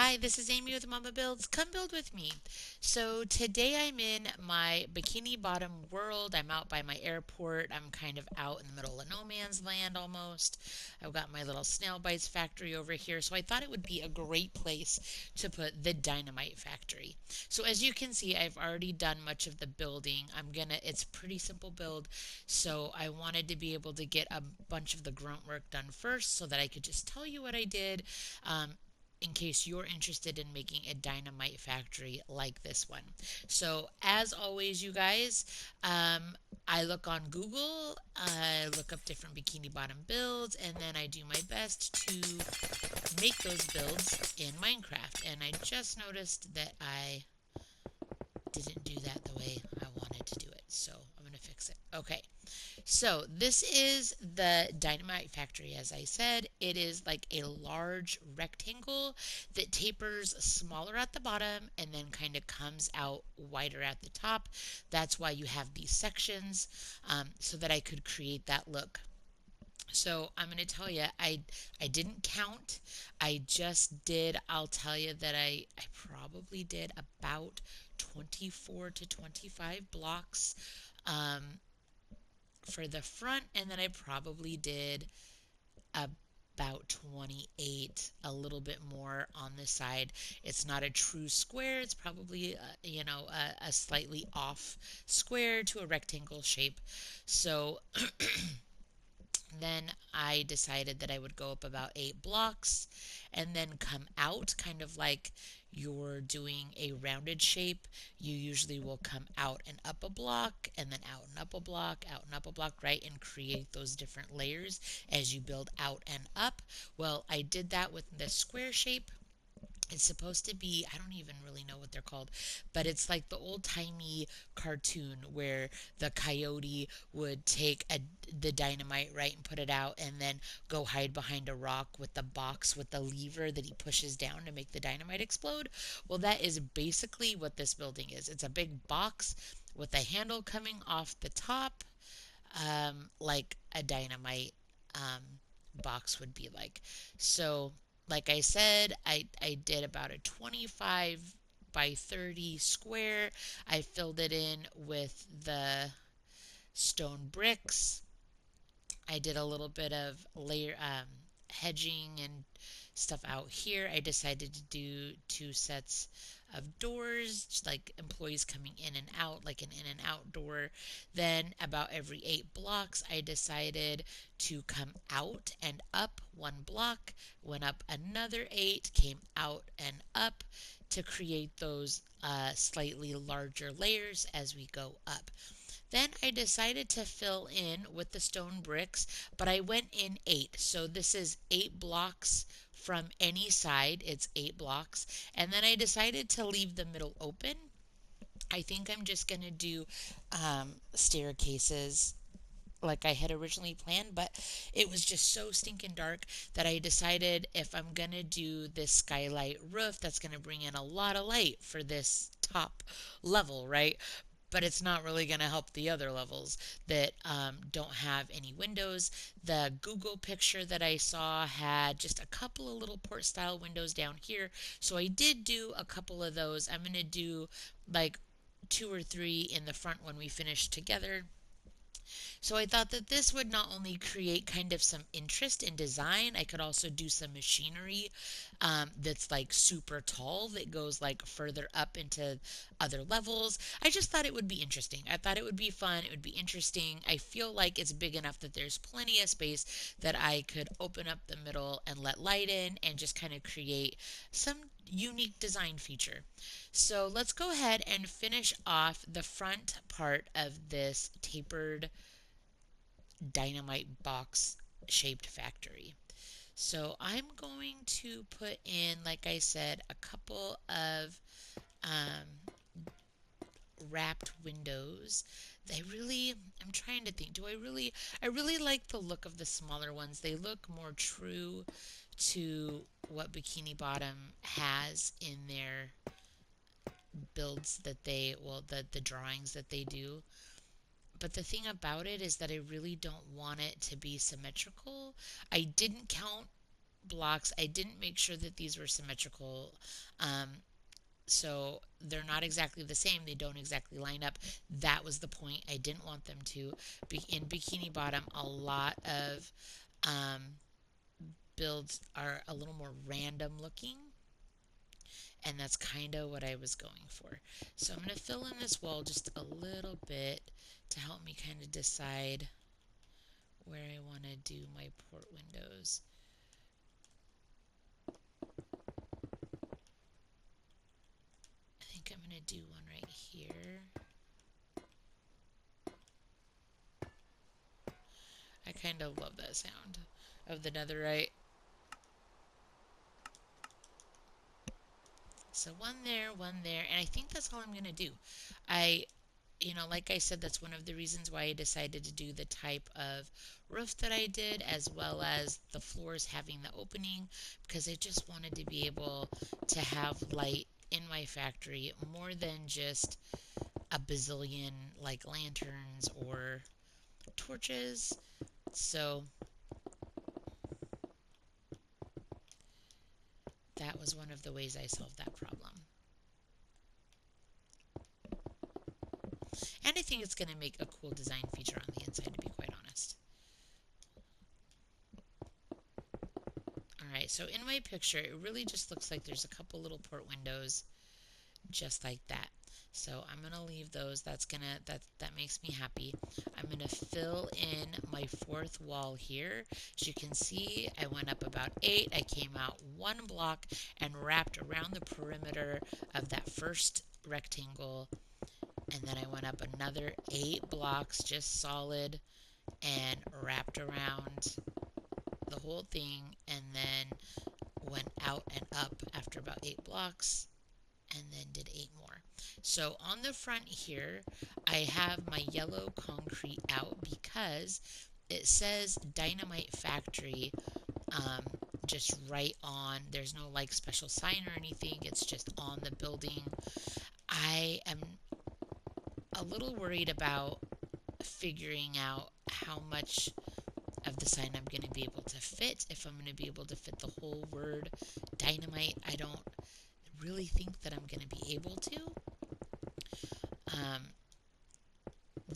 Hi, this is Amy with Momma-Builds. Come build with me. So today I'm in my Bikini Bottom world. I'm out by my airport. I'm kind of out in the middle of no man's land almost. I've got my little snail bites factory over here. So I thought it would be a great place to put the Dynamite factory. So as you can see, I've already done much of the building. It's a pretty simple build. So I wanted to be able to get a bunch of the grunt work done first so that I could just tell you what I did. Um, in case you're interested in making a dynamite factory like this one. So, as always, you guys, I look on Google, I look up different bikini bottom builds, and then I do my best to make those builds in Minecraft. And I just noticed that I didn't do that the way I wanted to do it. So, I'm going to fix it. Okay. So this is the Dynamite factory, as I said. It is like a large rectangle that tapers smaller at the bottom and then kind of comes out wider at the top. That's why you have these sections, so that I could create that look. So I'm going to tell you, I didn't count. I just did. I'll tell you that I probably did about 24 to 25 blocks. Um, for the front, and then I probably did about 28, a little bit more on this side. It's not a true square. It's probably a slightly off square to a rectangle shape. So then I decided that I would go up about 8 blocks and then come out kind of like you're doing a rounded shape. You usually will come out and up a block and then out and up a block, out and up a block, right? And create those different layers as you build out and up. Well, I did that with the square shape. It's supposed to be, I don't even really know what they're called, but it's like the old timey cartoon where the coyote would take the dynamite, right, and put it out and then go hide behind a rock with the box with the lever that he pushes down to make the dynamite explode. Well, that is basically what this building is. It's a big box with a handle coming off the top, like a dynamite um, box would be like. So, like I said, I did about a 25 by 30 square. I filled it in with the stone bricks. I did a little bit of layer hedging and stuff out here. I decided to do 2 sets of doors, like employees coming in and out, like an in and out door. Then, about every 8 blocks, I decided to come out and up 1 block, went up another 8, came out and up to create those slightly larger layers as we go up. Then I decided to fill in with the stone bricks, but I went in 8. So this is 8 blocks from any side. It's 8 blocks. And then I decided to leave the middle open. I think I'm just going to do staircases like I had originally planned, but it was just so stinking dark that I decided if I'm gonna do this skylight roof, that's gonna bring in a lot of light for this top level, right? But it's not really going to help the other levels that don't have any windows. The Google picture that I saw had just a couple of little port style windows down here. So I did do a couple of those. I'm going to do like 2 or 3 in the front when we finish together. So I thought that this would not only create kind of some interest in design, I could also do some machinery that's like super tall that goes like further up into other levels. I just thought it would be interesting. I thought it would be fun. It would be interesting. I feel like it's big enough that there's plenty of space that I could open up the middle and let light in and just kind of create some unique design feature. So let's go ahead and finish off the front part of this tapered dynamite box shaped factory. So I'm going to put in, like I said, a couple of um, wrapped windows. I'm trying to think, I really like the look of the smaller ones. They look more true to what Bikini Bottom has in their builds the drawings that they do. But the thing about it is that I really don't want it to be symmetrical. I didn't count blocks. I didn't make sure that these were symmetrical. Um, so they're not exactly the same. They don't exactly line up. That was the point. I didn't want them to. In Bikini Bottom, a lot of um, builds are a little more random looking, and that's kind of what I was going for. So I'm going to fill in this wall just a little bit to help me kind of decide where I want to do my port windows. I think I'm going to do one right here. I kind of love that sound of the netherite. So one there, and I think that's all I'm going to do. Like I said, that's one of the reasons why I decided to do the type of roof that I did, as well as the floors having the opening, because I just wanted to be able to have light in my factory more than just a bazillion like lanterns or torches. So that was one of the ways I solved that problem. And I think it's going to make a cool design feature on the inside, to be quite honest. Alright, so in my picture, it really just looks like there's a couple little port windows, just like that. So I'm going to leave those. That makes me happy. I'm going to fill in my fourth wall here. As you can see, I went up about 8. I came out 1 block and wrapped around the perimeter of that first rectangle. And then I went up another 8 blocks, just solid, and wrapped around the whole thing, and then went out and up after about 8 blocks, and then did 8 more. So on the front here, I have my yellow concrete out because it says Dynamite Factory just right on. There's no like special sign or anything. It's just on the building. I am a little worried about figuring out how much of the sign I'm going to be able to fit, if I'm going to be able to fit the whole word Dynamite. I don't really think that I'm going to be able to.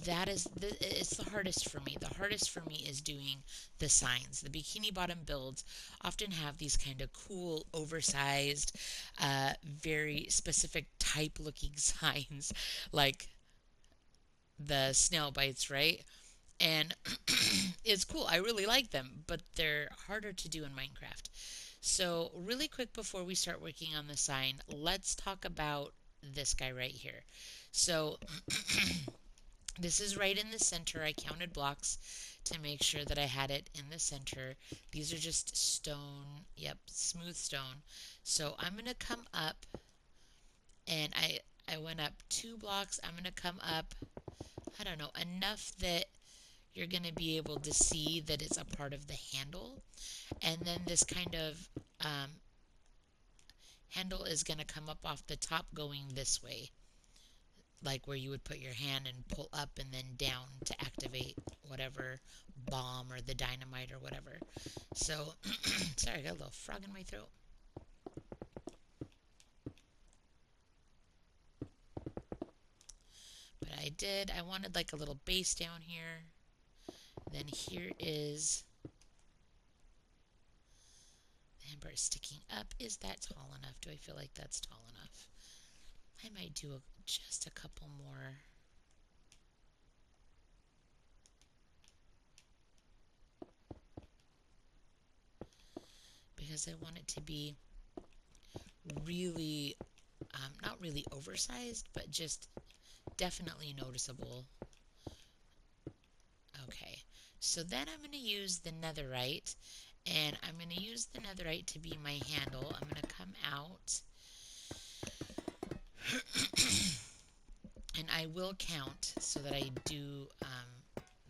It's the hardest for me. The hardest for me is doing the signs. The Bikini Bottom builds often have these kind of cool, oversized, very specific type looking signs, like the snail bites, right? And it's cool. I really like them, but they're harder to do in Minecraft. So, really quick before we start working on the sign, let's talk about this guy right here. So, this is right in the center. I counted blocks to make sure that I had it in the center. These are just stone, yep, smooth stone. So, I'm going to come up, and I went up 2 blocks. I'm going to come up, I don't know, enough that you're going to be able to see that it's a part of the handle. And then this kind of handle is going to come up off the top going this way, like where you would put your hand and pull up and then down to activate whatever bomb or the dynamite or whatever. So, sorry, I got a little frog in my throat. But I wanted like a little base down here. Then here is the handbar sticking up. Is that tall enough? Do I feel like that's tall enough? I might do just a couple more. Because I want it to be really, not really oversized, but just definitely noticeable. Okay, so then I'm going to use the netherite, and I'm going to use the netherite to be my handle. I'm going to come out, and I will count so that I do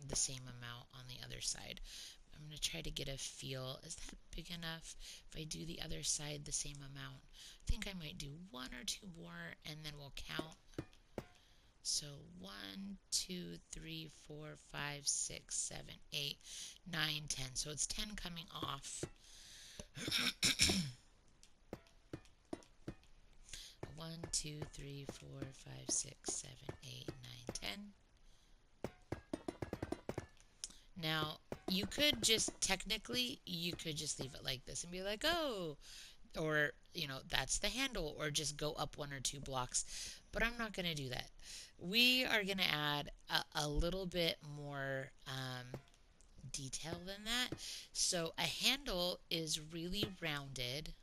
the same amount on the other side. I'm going to try to get a feel. Is that big enough? If I do the other side the same amount, I think I might do 1 or 2 more, and then we'll count. So 1, 2, 3, 4, 5, 6, 7, 8, 9, 10. So it's 10 coming off. One, two, three, 4, 5, 6, 7, 8, 9, 10. Now, you could just technically, you could just leave it like this and be like, oh, or, that's the handle, or just go up 1 or 2 blocks. But I'm not going to do that. We are going to add a little bit more detail than that. So a handle is really rounded.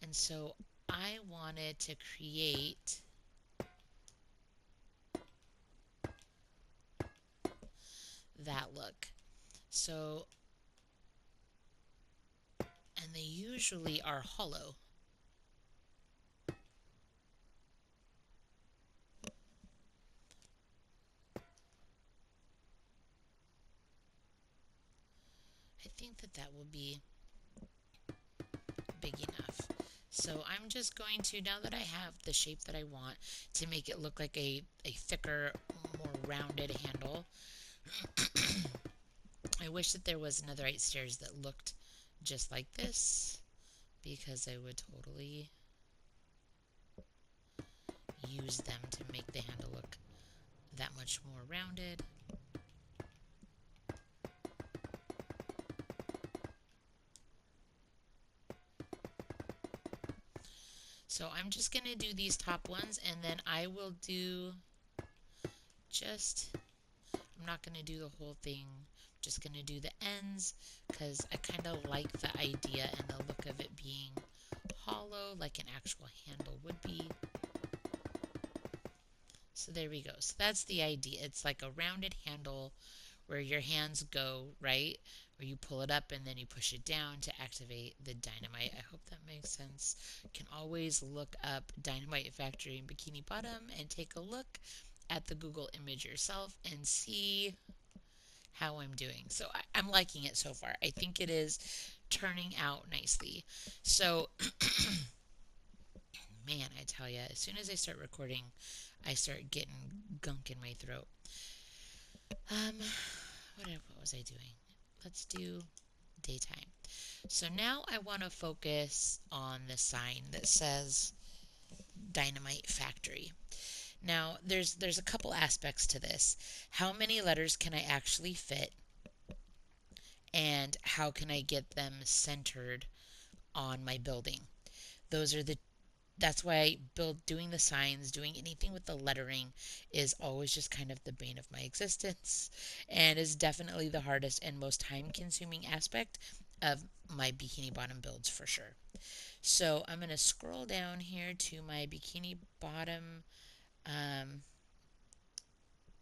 And so I wanted to create that look. So, and they usually are hollow. I think that will be big enough. So I'm just going to, now that I have the shape that I want, to make it look like a thicker, more rounded handle. I wish that there was netherite stairs that looked just like this, because I would totally use them to make the handle look that much more rounded. So I'm just going to do these top ones, and then I will do I'm not going to do the whole thing. I'm just going to do the ends, because I kind of like the idea and the look of it being hollow, like an actual handle would be. So there we go. So that's the idea. It's like a rounded handle where your hands go, right? Where you pull it up and then you push it down to activate the dynamite. I hope that makes sense. You can always look up Dynamite Factory in Bikini Bottom and take a look at the Google image yourself and see how I'm doing. So I'm liking it so far. I think it is turning out nicely. So, man, I tell you, as soon as I start recording, I start getting gunk in my throat. What was I doing? Let's do daytime. So now I want to focus on the sign that says Dynamite Factory. Now there's a couple aspects to this. How many letters can I actually fit? And how can I get them centered on my building? That's why doing the signs, doing anything with the lettering is always just kind of the bane of my existence, and is definitely the hardest and most time consuming aspect of my bikini bottom builds for sure. So I'm going to scroll down here to my bikini bottom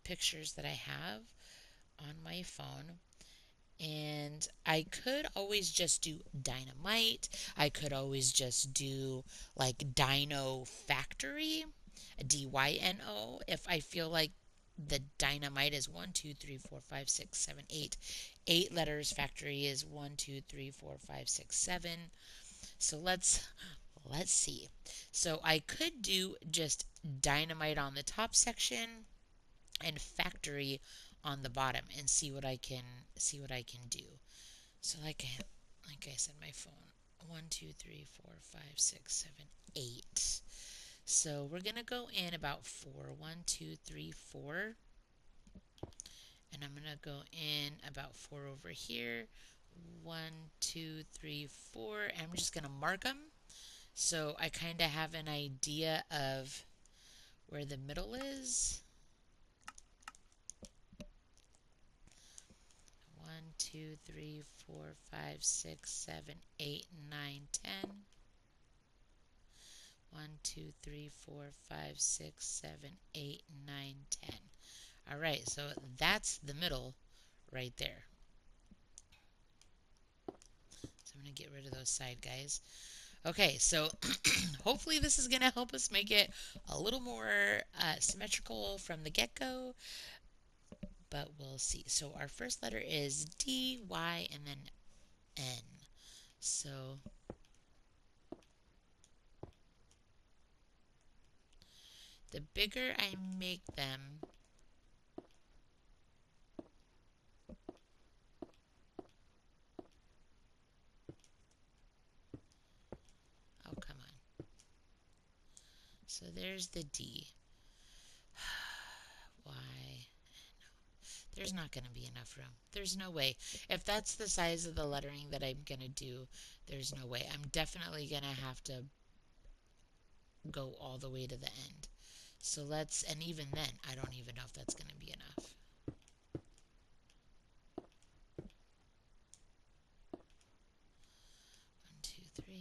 pictures that I have on my phone. And I could always just do Dynamite. I could always just do like Dino Factory, Dyno, if I feel like the Dynamite is 1, 2, 3, 4, 5, 6, 7, 8. 8 letters. Factory is 1, 2, 3, 4, 5, 6, 7. So let's see. So I could do just Dynamite on the top section and Factory on the bottom and see what I can do. So like I said, my phone 1, 2, 3, 4, 5, 6, 7, 8. So we're gonna go in about 4. 1, 2, 3, 4. And I'm gonna go in about 4 over here. 1, 2, 3, 4. And I'm just gonna mark them so I kind of have an idea of where the middle is. 1, 2, 3, 4, 5, 6, 7, 8, 9, 10. 1, 2, 3, 4, 5, 6, 7, 8, 9, 10. All right, so that's the middle right there. So I'm going to get rid of those side guys. Okay, so hopefully this is going to help us make it a little more symmetrical from the get-go, but we'll see. So our first letter is D, Y, and then N. So the bigger I make them, So there's the D. Y. There's not going to be enough room. There's no way. If that's the size of the lettering that I'm going to do, there's no way. I'm definitely going to have to go all the way to the end. So let's, and even then, I don't even know if that's going to be enough. 1, 2, 3.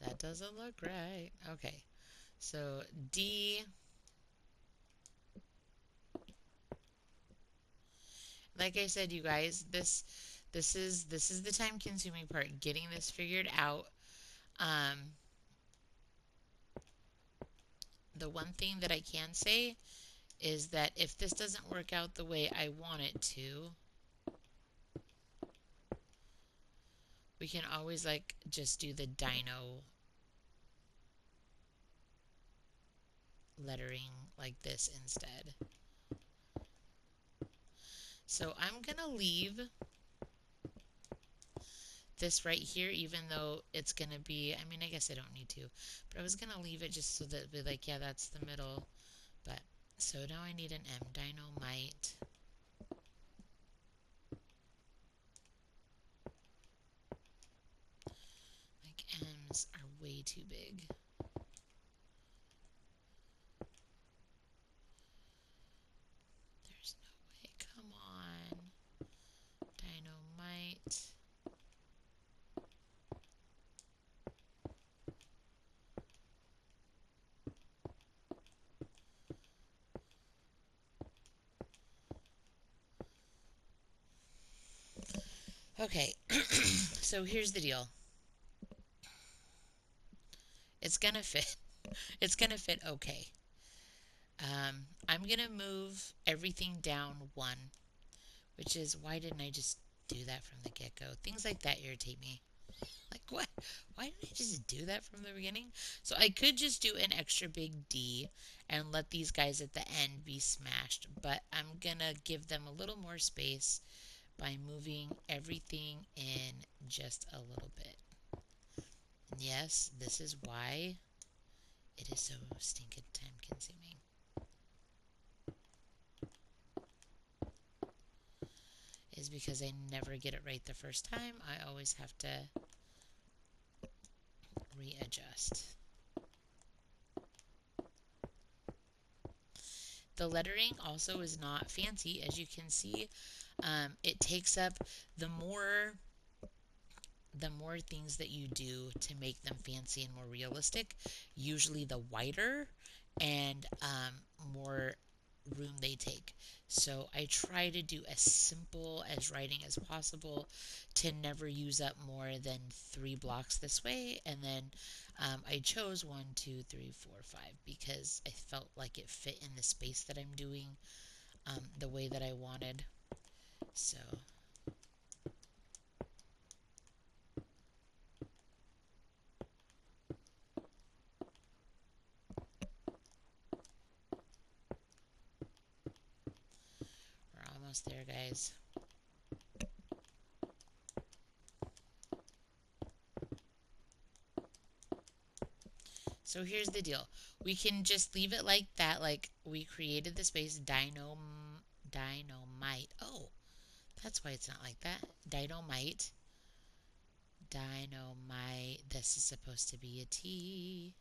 That doesn't look right. Okay. So D. Like I said, you guys, this is the time consuming part, getting this figured out. Um, the one thing that I can say is that if this doesn't work out the way I want it to, we can always like just do the dino lettering like this instead. So I'm gonna leave this right here, even though it's gonna be, I mean, I guess I don't need to, but I was gonna leave it just so that it'd be like, yeah, that's the middle. But so now I need an M. Dynamite. Like M's are way too big. There's no way. Come on. Dynamite. Okay, so here's the deal. It's gonna fit. It's gonna fit okay. I'm gonna move everything down 1, which is, why didn't I just do that from the get-go? Things like that irritate me. Like, what? Why didn't I just do that from the beginning? So I could just do an extra big D and let these guys at the end be smashed, but I'm gonna give them a little more space by moving everything in just a little bit. And yes, this is why it is so stinking time consuming. Is because I never get it right the first time. I always have to readjust. The lettering also is not fancy, as you can see. It takes up the more things that you do to make them fancy and more realistic, usually the whiter and more room they take. So I try to do as simple as writing as possible to never use up more than 3 blocks this way. And then I chose 1, 2, 3, 4, 5 because I felt like it fit in the space that I'm doing the way that I wanted. So we're almost there, guys. So here's the deal. We can just leave it like that, like we created the space dynamite. Oh, that's why it's not like that. Dynamite. Dynamite. This is supposed to be a T.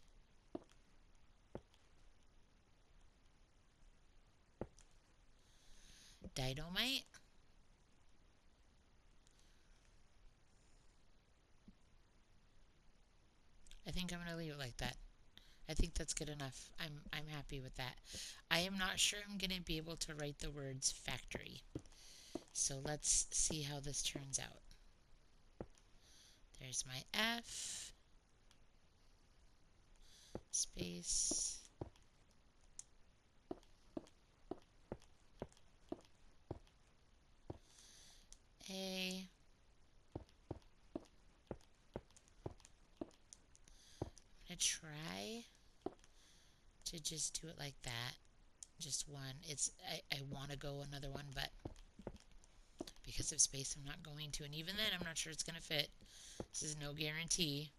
Dynamite. I think I'm gonna leave it like that. I think that's good enough. I'm happy with that. I am not sure I'm gonna be able to write the words factory. So let's see how this turns out. There's my F. Space. A. I'm gonna try to just do it like that, just one. I want to go another one, but because of space, I'm not going to. And even then, I'm not sure it's going to fit. This is no guarantee.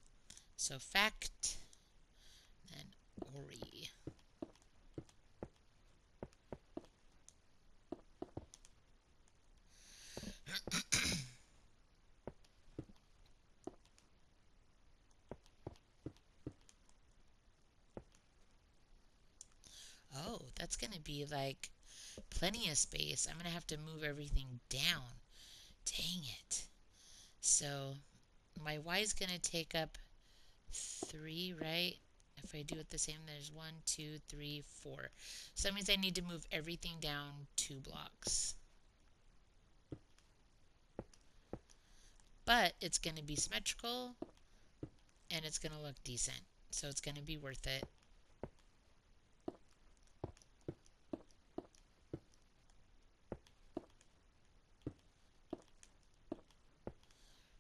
So fact, then Ori. Oh, that's going to be like plenty of space. I'm going to have to move everything down. Dang it. So my Y is going to take up 3, right? If I do it the same, there's 1, 2, 3, 4. So that means I need to move everything down 2 blocks. But it's going to be symmetrical and it's going to look decent. So it's going to be worth it.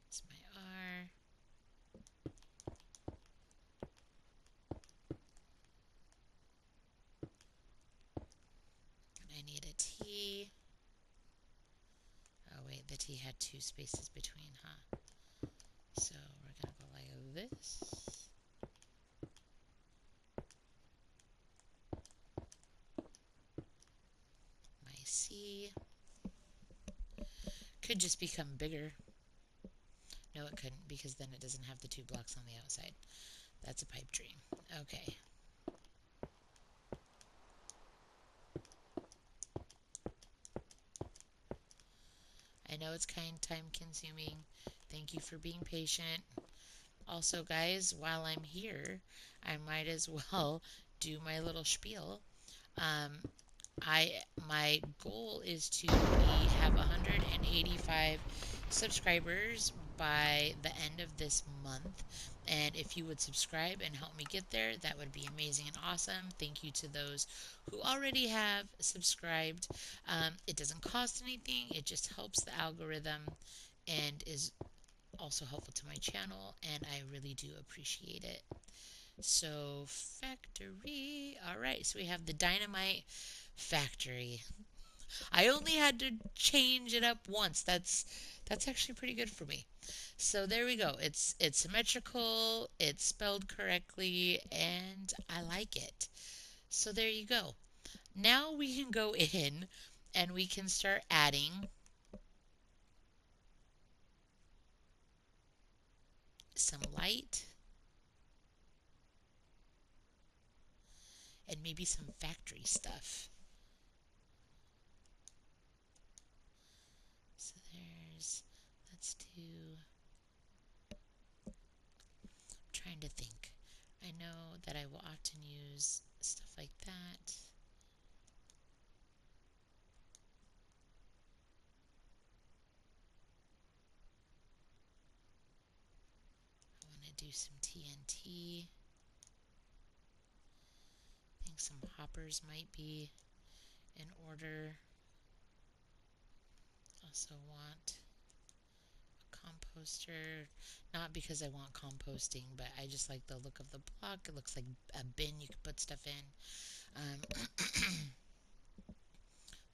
It's my R. And I need a T. Oh wait, the T had 2 spaces between, huh? So we're going to go like this. My C. Could just become bigger. No, it couldn't, because then it doesn't have the 2 blocks on the outside. That's a pipe dream. Okay. I know it's kind of time consuming. Thank you for being patient. Also, guys, while I'm here, I might as well do my little spiel. Um, my goal is to have 185 subscribers by the end of this month. And if you would subscribe and help me get there, that would be amazing and awesome. Thank you to those who already have subscribed. It doesn't cost anything, it just helps the algorithm and is also helpful to my channel, and I really do appreciate it. So, factory. Alright, so we have the Dynamite factory. I only had to change it up once. That's actually pretty good for me. So there we go. It's symmetrical, it's spelled correctly, and I like it. So there you go. Now we can go in and we can start adding some light and maybe some factory stuff. So let's do, I'm trying to think. I know that I will often use stuff like that. I want to do some TNT. I think some hoppers might be in order. Also want a composter, not because I want composting, but I just like the look of the block. It looks like a bin you could put stuff in.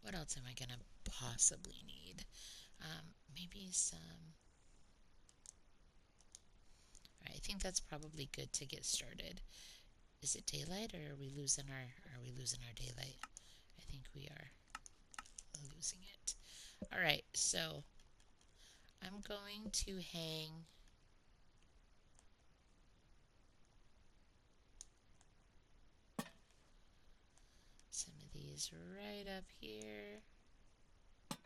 What else am I gonna possibly need? Maybe some. Alright, I think that's probably good to get started. Is it daylight, or are we losing our daylight? I think we are losing it. Alright, so I'm going to hang some of these right up here. I'm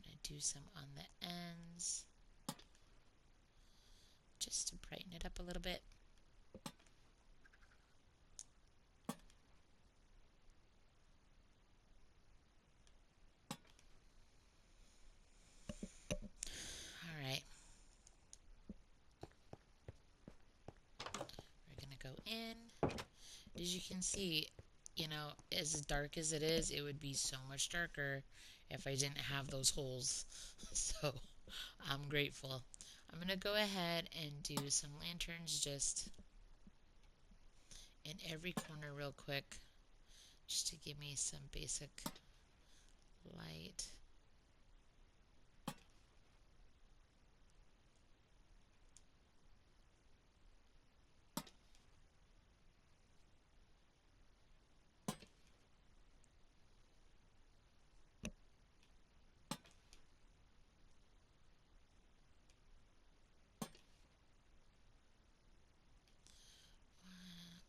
going to do some on the ends just to brighten it up a little bit. Alright. We're going to go in. As you can see, as dark as it is, it would be so much darker if I didn't have those holes. So I'm grateful. I'm going to go ahead and do some lanterns just in every corner real quick, just to give me some basic light.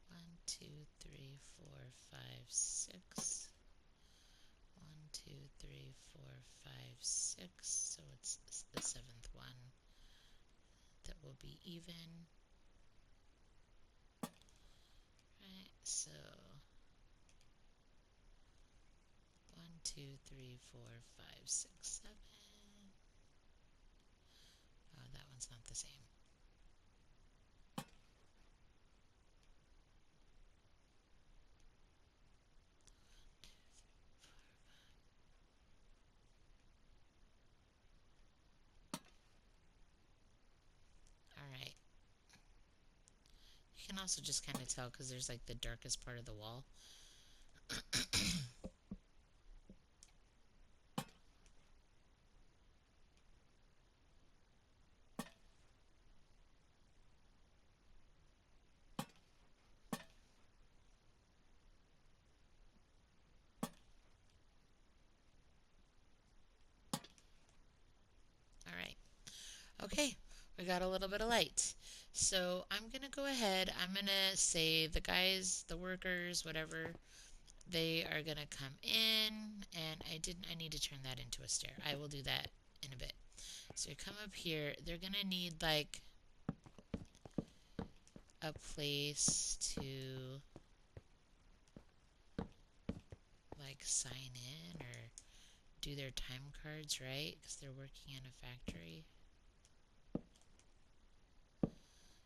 One, two, three, four, five, six. 1, 2, 3, 4, 5, 6. So it's the seventh one that will be even. Right, so 1, 2, 3, 4, 5, 6, 7. Oh, that one's not the same. Alright. You can also just kind of tell because there's like the darkest part of the wall. Alright. Okay, we got a little bit of light. So I'm going to go ahead. I'm going to say the guys, the workers, whatever, they are going to come in. And I need to turn that into a stair. I will do that in a bit. So you come up here. They're going to need like a place to like sign in or do their time cards, right? Because they're working in a factory.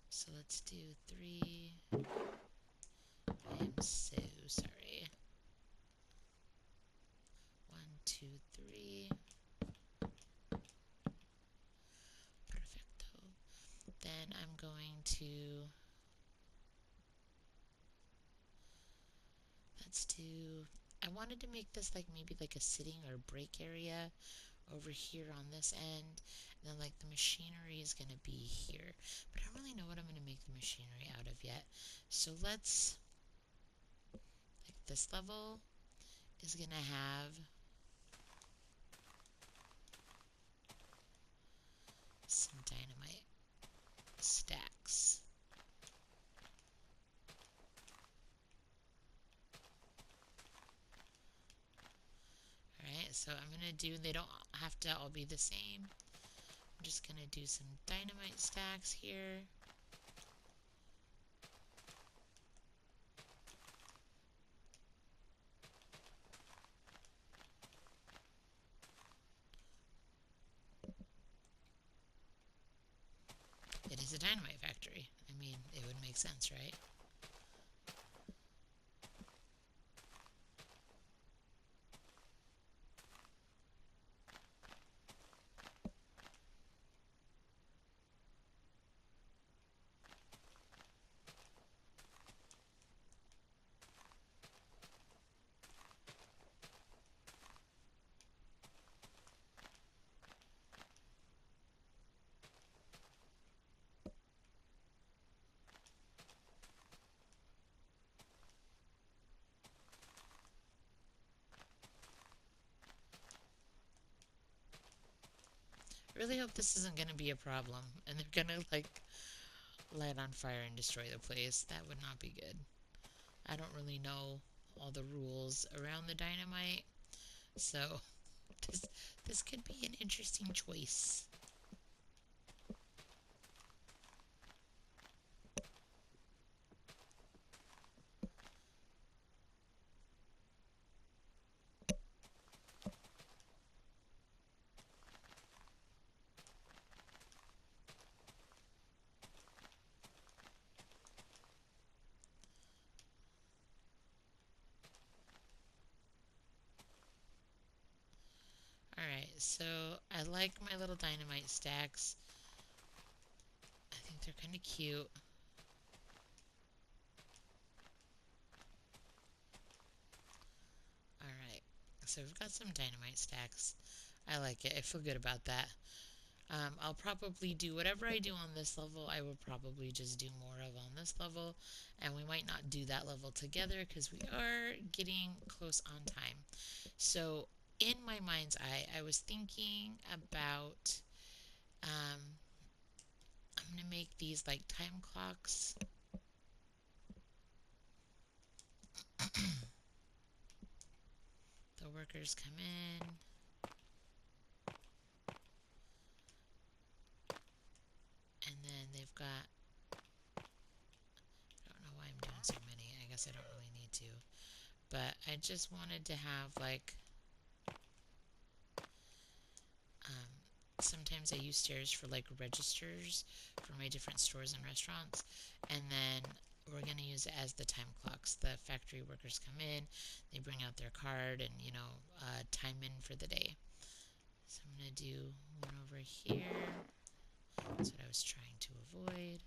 So let's do 3. I'm so sorry. 1, 2, 3. Perfecto. Then I'm going to, let's do, I wanted to make this like maybe like a sitting or break area over here on this end. And then like the machinery is going to be here. But I don't really know what I'm going to make the machinery out of yet. So let's, like this level is going to have some dynamite stacks. Alright, so I'm going to do, they don't have to all be the same. I'm just going to do some dynamite stacks here. It is a dynamite factory. I mean, it would make sense, right? Really hope this isn't going to be a problem and they're going to like light on fire and destroy the place. That would not be good. I don't really know all the rules around the dynamite, so this this could be an interesting choice. Alright, so I like my little dynamite stacks. I think they're kind of cute. so we've got some dynamite stacks. I like it. I feel good about that. I'll probably do whatever I do on this level, I will probably just do more of on this level, and we might not do that level together because we are getting close on time. So in my mind's eye, I was thinking about, I'm going to make these like time clocks. The workers come in, and then they've got, I don't know why I'm doing so many. I guess I don't really need to. But I just wanted to have like, sometimes I use stairs for like registers for my different stores and restaurants. And then we're going to use it as the time clocks. The factory workers come in, they bring out their card and, time in for the day. So I'm going to do one over here. That's what I was trying to avoid.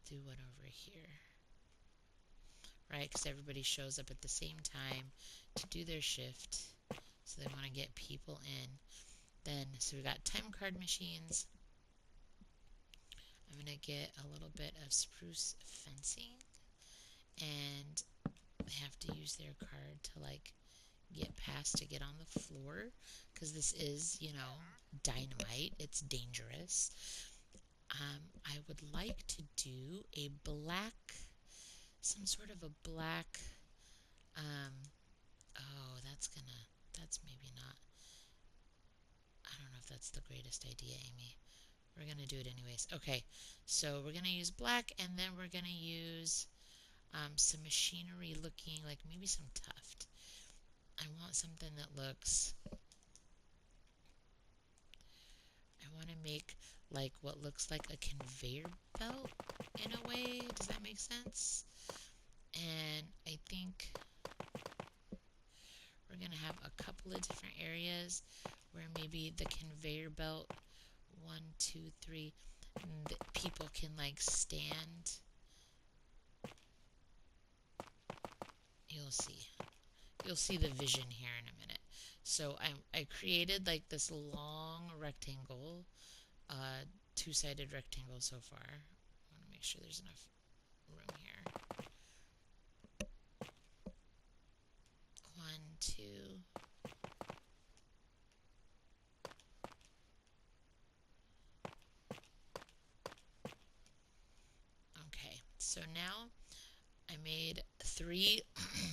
Do one over here. Right, because everybody shows up at the same time to do their shift. So they want to get people in. Then, so we got time card machines. I'm going to get a little bit of spruce fencing. And they have to use their card to, like, get past to get on the floor. Because this is, dynamite. It's dangerous. I would like to do a black, some sort of a black, oh, that's maybe not, I don't know if that's the greatest idea, Amy. We're going to do it anyways. Okay, so we're going to use black, and then we're going to use some machinery looking, like maybe some tuft. I want something that looks, I want to make like what looks like a conveyor belt in a way. Does that make sense? And I think we're going to have a couple of different areas where maybe the conveyor belt, 1, 2, 3, people can like stand. You'll see. You'll see the vision here in a minute. So I created like this long rectangle, two-sided rectangle so far. I want to make sure there's enough room here. 1, 2. Okay, so now I made 3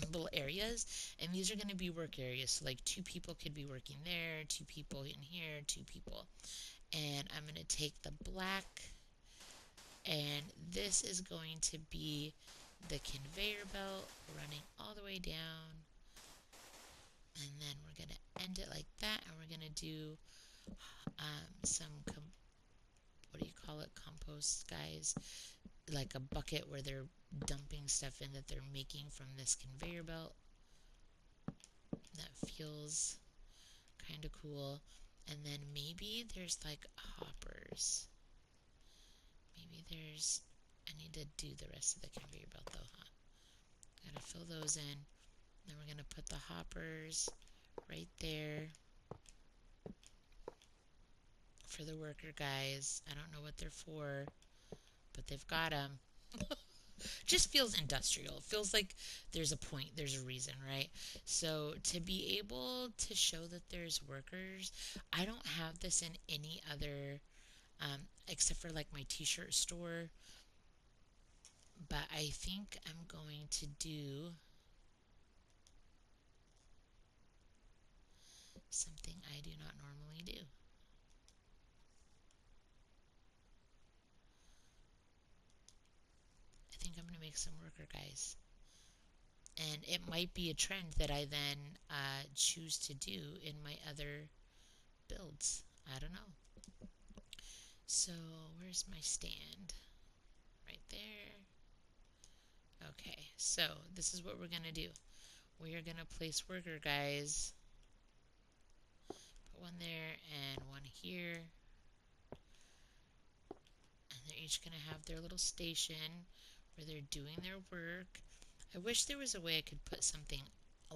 little areas, and these are going to be work areas. So like 2 people could be working there, 2 people in here, 2 people. And I'm going to take the black, and this is going to be the conveyor belt running all the way down. And then we're going to end it like that, and we're going to do some, what do you call it, compost, guys? Like a bucket where they're dumping stuff in that they're making from this conveyor belt. That feels kind of cool. And then maybe there's like hoppers. Maybe there's, I need to do the rest of the conveyor belt though, huh? Gotta fill those in. Then we're gonna put the hoppers right there for the worker guys. I don't know what they're for, but they've got them. Just feels industrial. It feels like there's a point, there's a reason, right? So to be able to show that there's workers, I don't have this in any other, except for like my t-shirt store. But I think I'm going to do something I do not normally do. I think I'm going to make some worker guys. And it might be a trend that I then choose to do in my other builds. I don't know. So where's my stand? Right there. Okay, so this is what we're going to do. We are going to place worker guys. Put one there and one here. And they're each going to have their little station where they're doing their work. I wish there was a way I could put something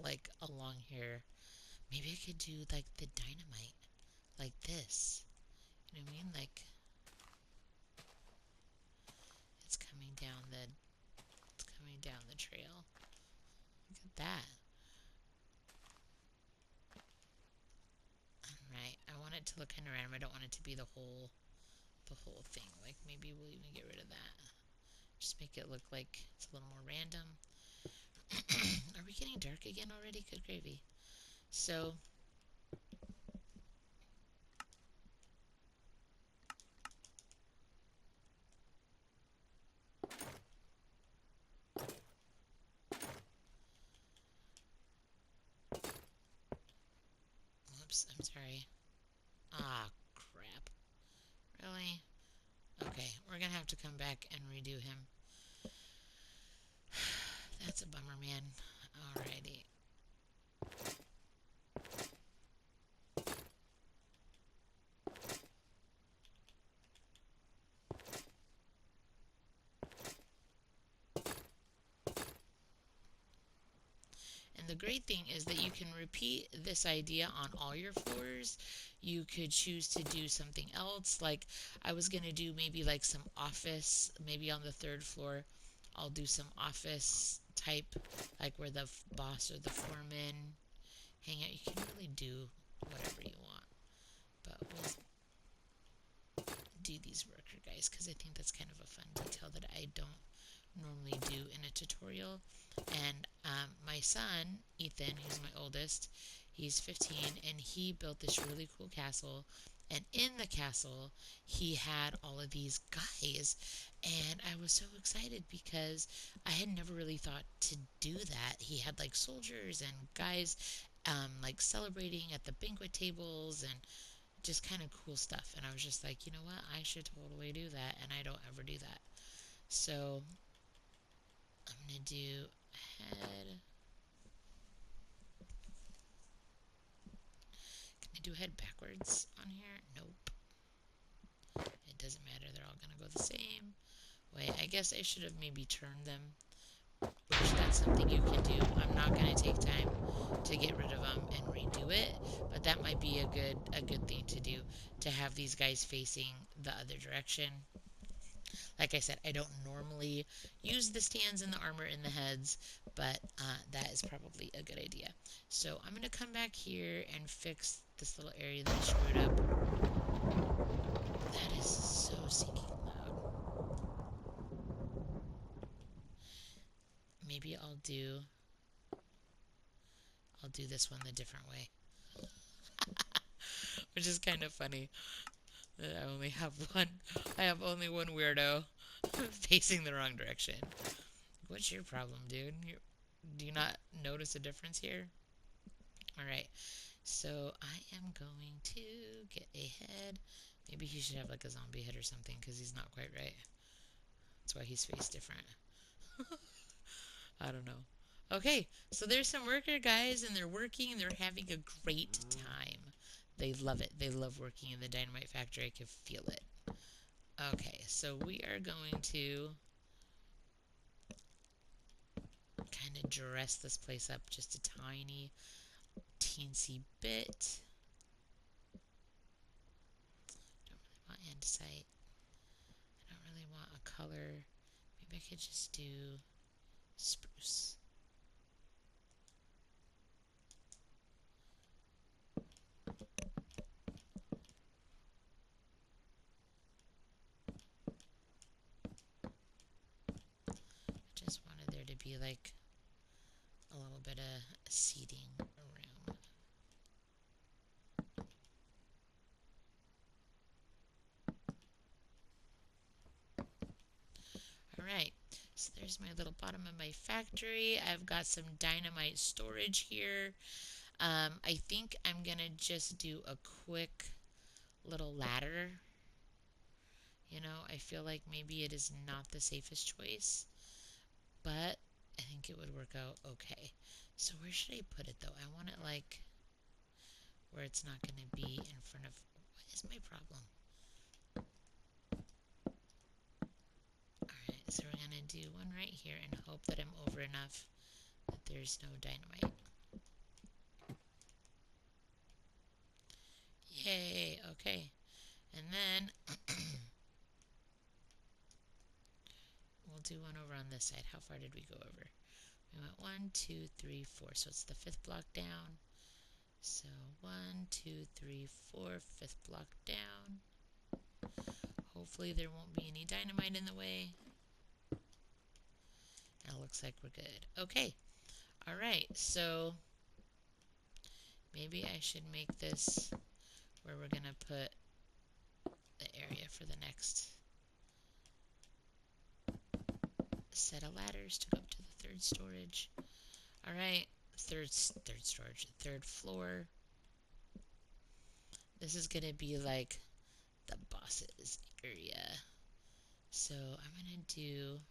like along here. Maybe I could do like the dynamite, like this. You know what I mean? Like it's coming down the trail. Look at that. Alright, I want it to look kind of random. I don't want it to be the whole thing. Like maybe we'll even get rid of that. Just make it look like it's a little more random. Are we getting dark again already? Good gravy. So whoops, I'm sorry. Ah, crap. Really? Okay, we're gonna have to come back and redo him. That's a bummer, man. Alrighty. And the great thing is that you can repeat this idea on all your floors. You could choose to do something else. Like I was going to do maybe like some office, maybe on the third floor. I'll do some office type, like where the boss or the foreman hang out. You can really do whatever you want. But we'll do these worker guys because I think that's kind of a fun detail that I don't normally do in a tutorial. And my son, Ethan, who's my oldest, he's 15, and he built this really cool castle. And in the castle, he had all of these guys. And I was so excited because I had never really thought to do that. He had like soldiers and guys like celebrating at the banquet tables and just kind of cool stuff. And I was just like, you know what? I should totally do that. And I don't ever do that. So I'm going to do head. Can I do head backwards on here? Nope. It doesn't matter. They're all going to go the same way. I guess I should have maybe turned them, which that's something you can do. I'm not going to take time to get rid of them and redo it, but that might be a good thing to do, to have these guys facing the other direction. Like I said, I don't normally use the stands and the armor in the heads, but that is probably a good idea. So I'm going to come back here and fix this little area that I screwed up. That is so sinking loud. Maybe I'll do this one the different way. Which is kind of funny. I have only one weirdo facing the wrong direction. What's your problem, dude? Do you not notice a difference here? Alright, so I am going to get a head. Maybe he should have like a zombie head or something because he's not quite right. That's why he's faced different. I don't know. Okay, so there's some worker guys and they're working and they're having a great time. They love it. They love working in the dynamite factory. I can feel it. Okay, so we are going to kind of dress this place up just a tiny, teensy bit. Don't really want andesite. I don't really want a color. Maybe I could just do spruce. I just wanted there to be like a little bit of seating room. Alright, so there's my little bottom of my factory. I've got some dynamite storage here. I think I'm going to just do a quick little ladder. You know, I feel like maybe it is not the safest choice, but I think it would work out okay. So where should I put it though? I want it like where it's not going to be in front of... What is my problem? Alright, so we're going to do one right here and hope that I'm over enough that there's no dynamite. Yay, okay. And then we'll do one over on this side. How far did we go over? We went 1, 2, 3, 4. So it's the fifth block down. So 1, 2, 3, 4, fifth block down. Hopefully there won't be any dynamite in the way. And it looks like we're good. Okay. Alright, so maybe I should make this where we're going to put the area for the next set of ladders to go up to the third storage. Alright, third floor. This is going to be like the boss's area. So I'm going to do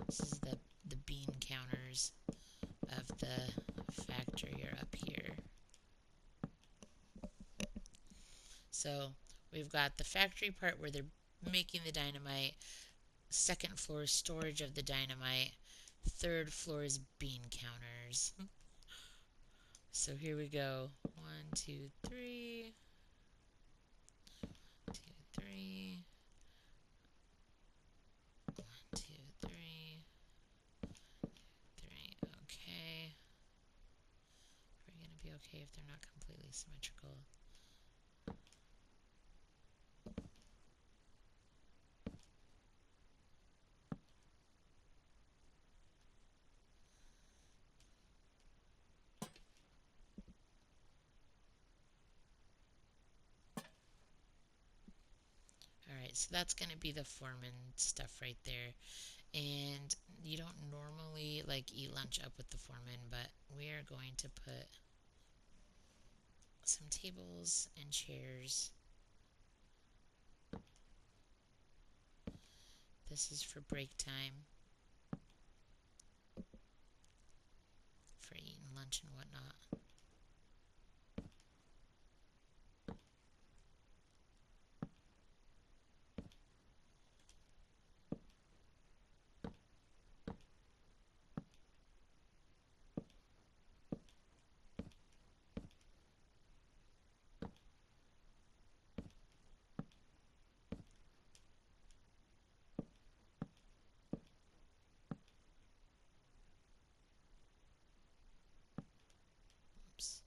this is the bean counters of the factory are up here. So we've got the factory part where they're making the dynamite. Second floor is storage of the dynamite. Third floor is bean counters. So here we go. 1, 2, 3. 2, 3. 1, 2, 3. 3. Okay. Are we going to be okay if they're not completely symmetrical? Alright, so that's going to be the foreman stuff right there. And you don't normally like eat lunch up with the foreman, but we are going to put some tables and chairs. This is for break time, for eating lunch and whatnot. Oops.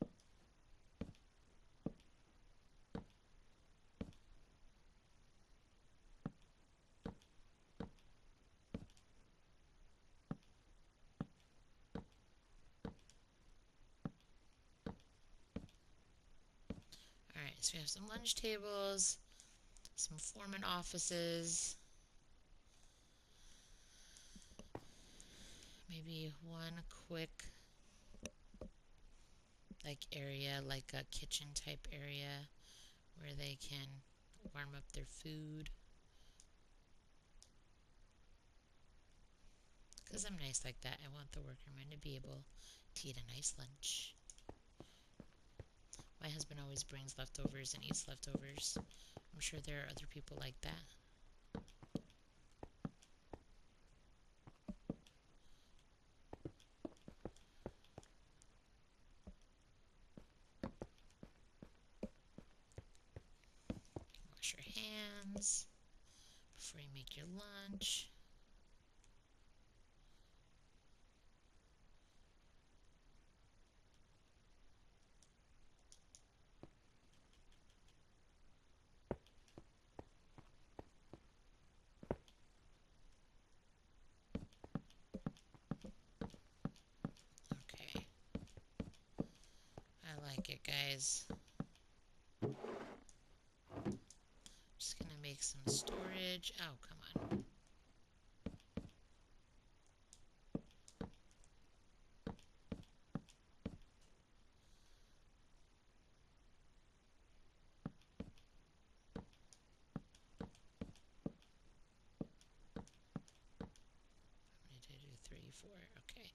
Alright, so we have some lunch tables, some foreman offices, maybe one quick like area, like a kitchen type area where they can warm up their food. Because I'm nice like that. I want the workermen to be able to eat a nice lunch. My husband always brings leftovers and eats leftovers. I'm sure there are other people like that. Wash your hands before you make your lunch. Okay. I like it, guys. Just gonna make some storage. Oh, come on. How many did I do? 3, 4. Okay.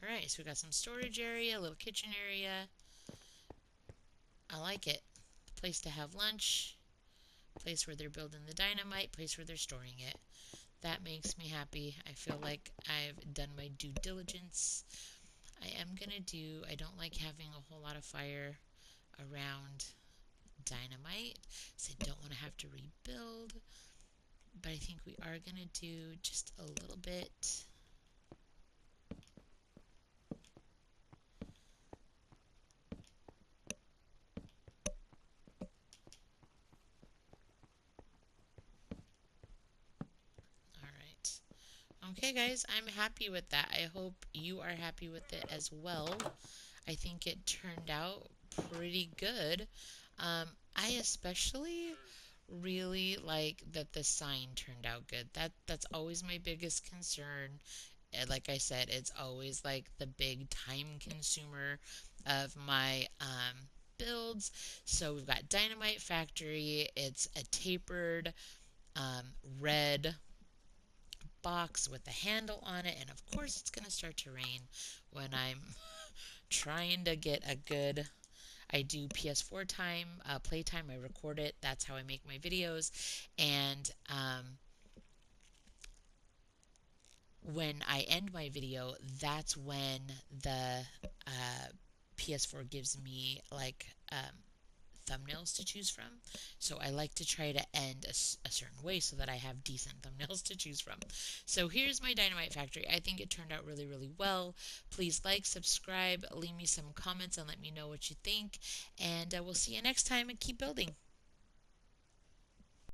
Alright, so we got some storage area, a little kitchen area. I like it. Place to have lunch. Place where they're building the dynamite. Place where they're storing it. That makes me happy. I feel like I've done my due diligence. I don't like having a whole lot of fire around Dynamite, so I don't want to have to rebuild. But I think we are going to do just a little bit. All right. Okay, guys, I'm happy with that. I hope you are happy with it as well. I think it turned out pretty good. I especially really like that the sign turned out good. That's always my biggest concern. Like I said, it's always like the big time consumer of my builds. So we've got Dynamite Factory. It's a tapered um, red box with the handle on it, and of course it's gonna start to rain when I'm trying to get a good. I do PS4 time, playtime. I record it. That's how I make my videos. And when I end my video, that's when the uh, PS4 gives me like thumbnails to choose from. So I like to try to end a certain way so that I have decent thumbnails to choose from. So here's my Dynamite Factory. I think it turned out really, really well. Please like, subscribe, leave me some comments and let me know what you think. And we'll see you next time and keep building.